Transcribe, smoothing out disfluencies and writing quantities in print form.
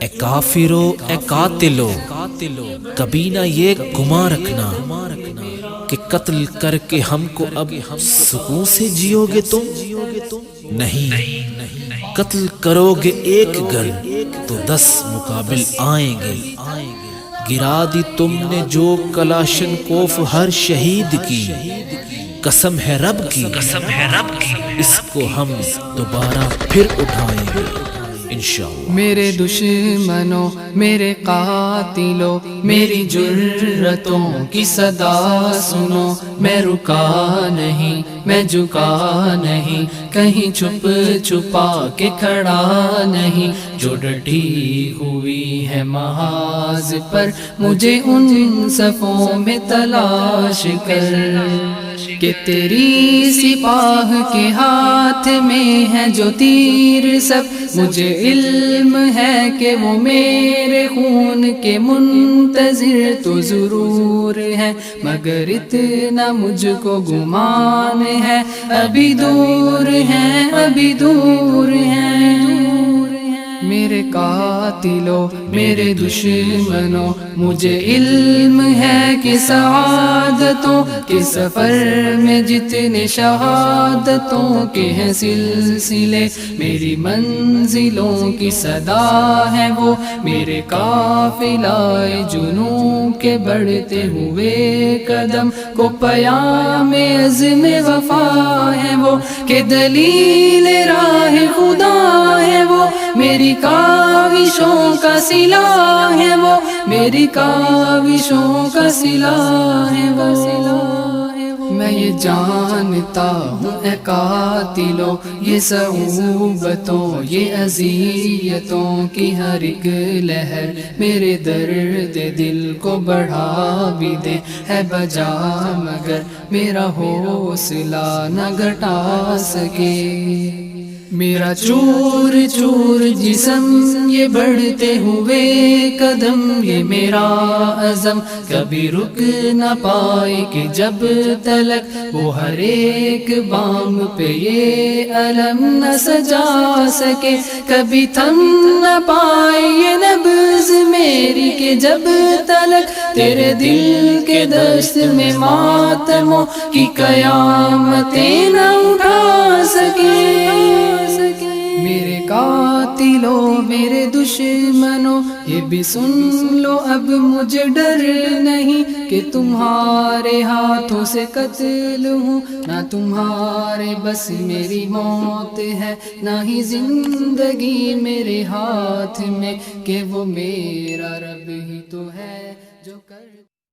اے کافرو اے قاتلو کبھی نہ یہ گمان رکھنا کہ قتل کر کے ہم کو اب سکون سے جیو گے تم، نہیں قتل کرو گے ایک گر تو 10 مقابل آئیں گے، گرا دی تم نے جو کلاشن کوف ہر شہید کی، قسم ہے رب کی اس کو ہم دوبارہ پھر اٹھائیں گے انشاءاللہ۔ میرے دشمنوں میرے قاتلوں میری جرتوں کی صدا سنو، میں رکا نہیں میں جھکا نہیں، کہیں چھپ چھپا کے کھڑا نہیں، جو ڈٹی ہوئی ہے محاذ پر مجھے ان صفوں میں تلاش کر، کہ تیری سپاہ کے ہاتھ میں ہے جو تیر سب، مجھے علم ہے کہ وہ میرے خون کے منتظر تو ضرور ہے، مگر اتنا مجھ کو گمان ہے ابھی دور ہے ابھی دور ہے۔ میرے قاتلوں میرے دشمنوں مجھے علم ہے کہ سعادتوں کے سفر میں جتنے شہادتوں کے ہیں سلسلے، میری منزلوں کی صدا ہے وہ، میرے قافلہ جنوں کے بڑھتے ہوئے قدم کو پیام عزم وفا ہے وہ، کہ دلیل راہ خدا ہے وہ، میری کاوشوں کا سلاح ہے وہ، میری کاوشوں کا سلاح ہے وہ۔ میں یہ جانتا ہوں اے قاتلوں یہ صعوبتوں یہ اذیتوں کی ہر ایک لہر میرے درد دل کو بڑھا بھی دے ہے بجا، مگر میرا حوصلہ نہ گھٹا سکے، میرا چور چور جسم یہ بڑھتے ہوئے قدم، یہ میرا عزم کبھی رک نہ پائے کہ جب تلک وہ ہر ایک بام پہ یہ علم نہ سجا سکے، کبھی تھم نہ پائے یہ نبض میری کہ جب تلک تیرے دل کے دست میں ماتموں کی قیامتیں نہ اٹھا سکے۔ میرے قاتلوں میرے دشمنوں یہ بھی سن لو اب مجھے ڈر نہیں کہ تمہارے ہاتھوں سے قتل ہوں، نہ تمہارے بس میری موت ہے نہ ہی زندگی میرے ہاتھ میں، کہ وہ میرا رب ہی تو ہے جو کر